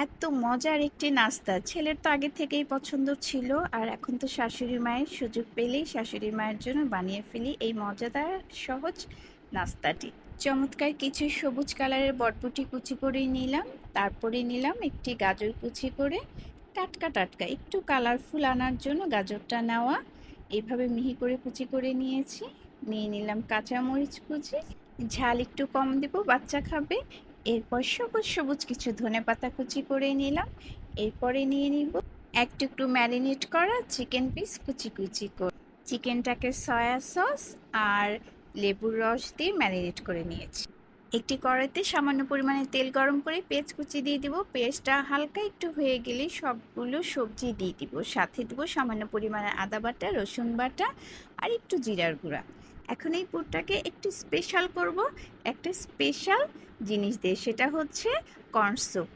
এত মজার একটি নাস্তা ছেলের তো আগে থেকেই পছন্দ ছিল, আর এখন তো শাশুড়ি মায়ের সুযোগ পেলেই শাশুড়ি মায়ের জন্য বানিয়ে ফেলি এই মজাদার সহজ নাস্তাটি। চমৎকার কিছু সবুজ কালারের বটবটি কুচি করে নিলাম, তারপরে নিলাম একটি গাজর কুচি করে। টাটকা টাটকা একটু কালারফুল আনার জন্য গাজরটা নেওয়া, এইভাবে মিহি করে কুচি করে নিয়েছি। নিয়ে নিলাম কাঁচামরিচ কুচি, ঝাল একটু কম দেব, বাচ্চা খাবে। এরপর সবুজ সবুজ কিছু ধনেপাতা কুচি করে নিলাম। এরপরে নিয়ে নিব এক টুকরো ম্যারিনেট করা চিকেন পিস কুচি কুচি করে। চিকেনটাকে সয়া সস আর লেবুর রস দিয়ে ম্যারিনেট করে নিয়েছি। একটি কড়াইতে সামান্য পরিমাণে তেল গরম করে পেঁয়াজ কুচি দিয়ে দিব। পেঁয়াজটা হালকা একটু হয়ে গেলে সবগুলো সবজি দিয়ে দিব, সাথে দিব সামান্য পরিমাণে আদা বাটা, রসুন বাটা আর একটু জিরার গুঁড়া। এখন এই পুরটাকে একটু স্পেশাল করব একটা স্পেশাল জিনিস দিয়ে, সেটা হচ্ছে কর্ন স্যুপ।